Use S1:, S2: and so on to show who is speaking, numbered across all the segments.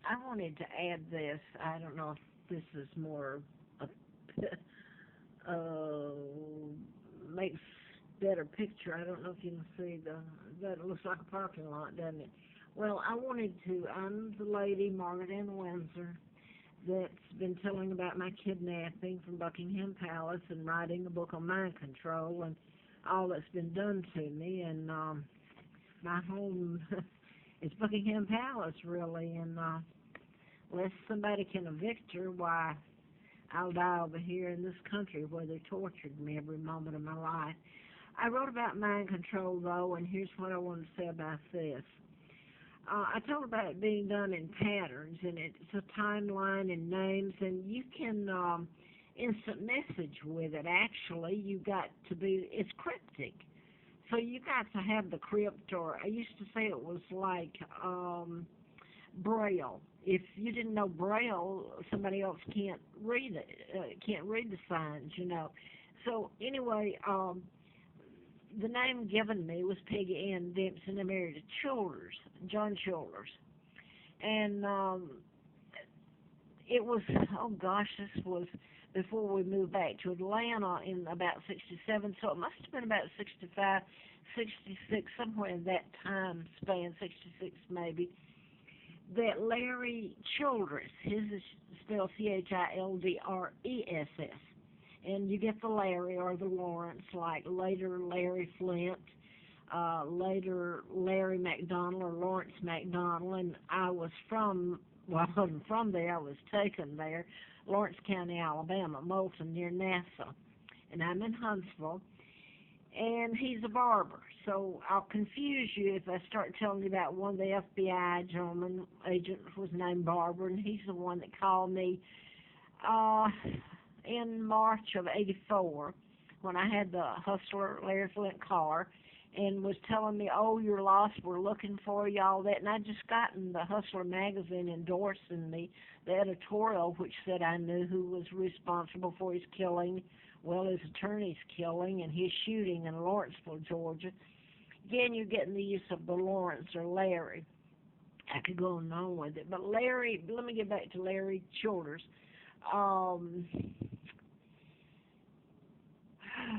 S1: I wanted to add this. I don't know if this is more a makes better picture. I don't know if you can see that it looks like a parking lot, doesn't it? Well, I'm the lady, Margaret Ann Windsor, that's been telling about my kidnapping from Buckingham Palace and writing a book on mind control and all that's been done to me. And my home is Buckingham Palace, really. And unless somebody can evict her, why, I'll die over here in this country where they tortured me every moment of my life. I wrote about mind control, though, and here's what I want to say about this. I told about it being done in patterns, and it's a timeline and names, and you can instant message with it. Actually, it's cryptic. So you got to have the crypt, or I used to say it was like Braille. If you didn't know Braille, somebody else can't read it, can't read the signs. So anyway, the name given me was Peggy Ann Dempsey. I married a Childress, John Childress. And it was, oh gosh, this was before we moved back to Atlanta in about 67, so it must have been about 65, 66, somewhere in that time span, 66 maybe, that Larry Childress, his is spelled Childress, and you get the Larry or the Lawrence, like later Larry Flint, later Larry McDonald or Lawrence McDonald, and I wasn't from there, I was taken there, Lawrence County, Alabama, Moulton, near NASA, and I'm in Huntsville, and he's a barber, so I'll confuse you if I start telling you about one of the FBI gentlemen, agent was named Barber, and he's the one that called me, in March of '84 when I had the Hustler Larry Flint car and was telling me, oh, you're lost, we're looking for you, all that. And I'd just gotten the Hustler magazine endorsing me, the editorial, which said I knew who was responsible for his killing, well, his attorney's killing and his shooting in Lawrenceville, Georgia. Again, you're getting the use of the Lawrence or Larry. I could go on with it. But Larry, let me get back to Larry Childress.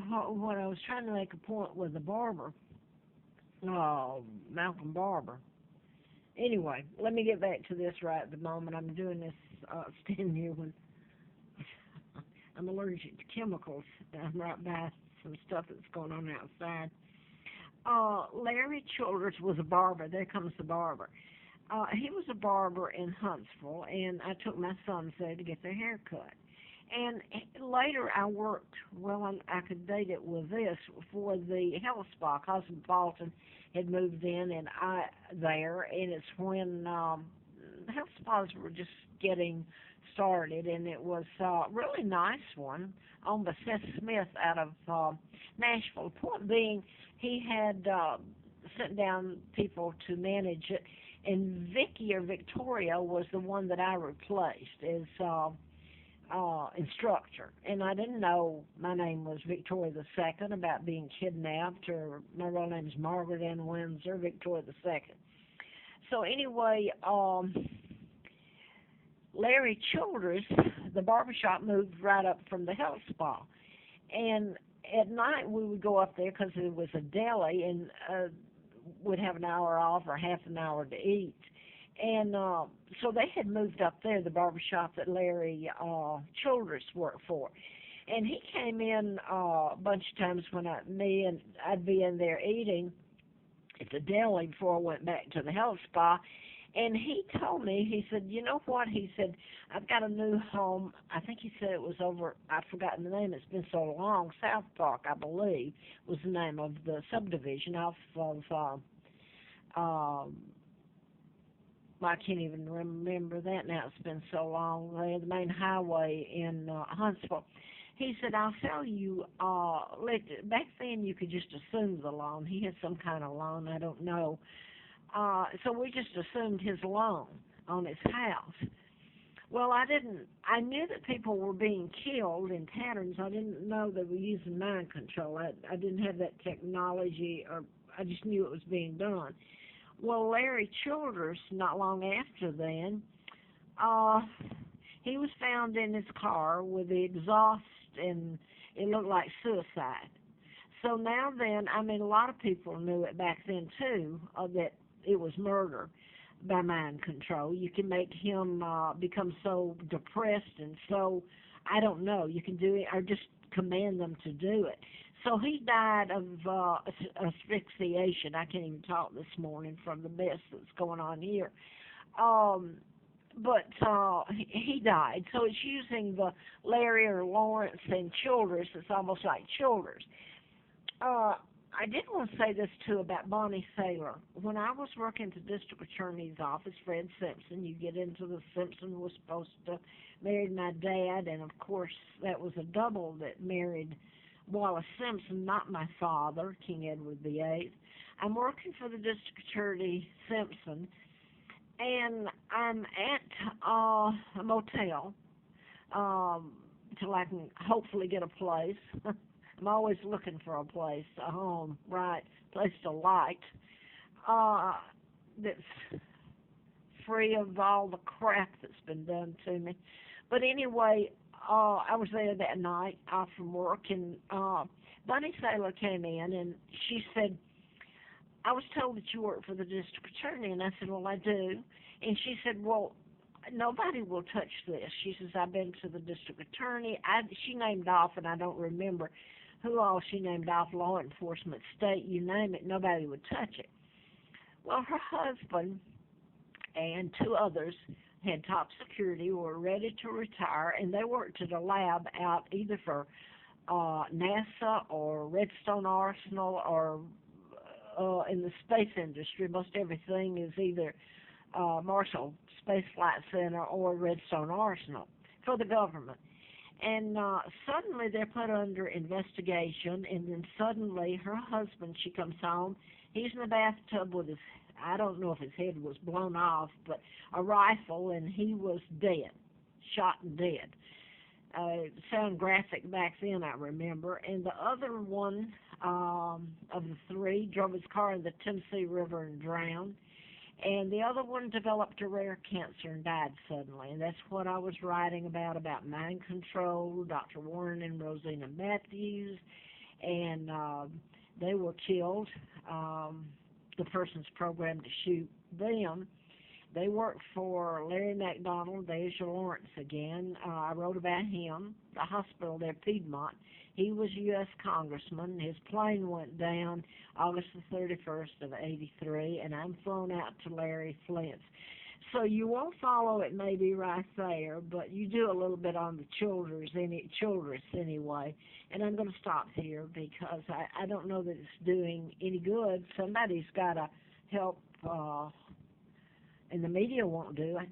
S1: What I was trying to make a point with the barber, Malcolm Barber. Anyway, let me get back to this right at the moment. I'm doing this standing here when I'm allergic to chemicals. I'm right by some stuff that's going on outside. Larry Childress was a barber. There comes the barber. He was a barber in Huntsville, and I took my sons there to get their hair cut. And later I worked, I could date it with this, for the health spa. Cosmopolitan had moved in, and it's when health spas were just getting started, and it was a really nice one owned by Seth Smith out of Nashville. The point being, he had sent down people to manage it, and Vicky or Victoria was the one that I replaced as instructor. And I didn't know my name was Victoria the Second, about being kidnapped, or my real name is Margaret Ann Windsor, Victoria the Second. So anyway, Larry Childress, the barbershop, moved right up from the health spa. And at night we would go up there because it was a deli, and would have an hour off or half an hour to eat. And so they had moved up there, the barbershop that Larry Childress worked for. And he came in a bunch of times when I'd be in there eating at the deli before I went back to the health spa. And he told me, he said, you know what? He said, I've got a new home. I think he said it was over, I've forgotten the name. It's been so long. South Park, I believe, was the name of the subdivision off of, I can't even remember that now. It's been so long. The main highway in Huntsville. He said, I'll sell you, back then you could just assume the loan. He had some kind of loan, I don't know. So we just assumed his loan on his house. Well, I knew that people were being killed in patterns. I didn't know they were using mind control. I didn't have that technology, or I just knew it was being done. Well, Larry Childress, not long after then, uh, he was found in his car with the exhaust, and it looked like suicide. So now then, I mean, a lot of people knew it back then too, that it was murder by mind control. You can make him become so depressed and so, I don't know, you can do it or just command them to do it. So he died of asphyxiation. I can't even talk this morning from the mess that's going on here. Um, but he died. So it's using the Larry or Lawrence and Childress. It's almost like Childress. Uh, I did want to say this too about Bonnie Saylor. When I was working at the district attorney's office, Fred Simpson, you get into the Simpson was supposed to marry my dad, and of course that was a double that married Wallace Simpson, not my father, King Edward VIII. I'm working for the district attorney Simpson, and I'm at a motel till I can hopefully get a place. I'm always looking for a place, a home, right, place to like, that's free of all the crap that's been done to me. But anyway, I was there that night off from work, and Bunny Saylor came in, and she said, I was told that you work for the district attorney, and I said, well, I do. And she said, well, nobody will touch this. She says, I've been to the district attorney. She named off, and I don't remember who all she named off, law enforcement, state, you name it, nobody would touch it. Well, her husband and two others had top security, were ready to retire, and they worked at a lab out either for NASA or Redstone Arsenal or in the space industry. Most everything is either Marshall Space Flight Center or Redstone Arsenal for the government. And suddenly they're put under investigation, and then suddenly her husband, she comes home, he's in the bathtub with his, I don't know if his head was blown off, but a rifle, and he was dead, shot and dead. It sounded graphic back then, I remember. And the other one of the three drove his car in the Tennessee River and drowned. And the other one developed a rare cancer and died suddenly. And that's what I was writing about mind control, Dr. Warren and Rosina Matthews. And they were killed. The person's programmed to shoot them. They worked for Larry McDonald, Deja Lawrence again. I wrote about him, the hospital there, Piedmont. He was a U.S. congressman. His plane went down August the 31st of 83, and I'm flown out to Larry Flint's. So you won't follow it maybe right there, but you do a little bit on the Childress anyway. And I'm going to stop here because I don't know that it's doing any good. Somebody's got to help, and the media won't do it.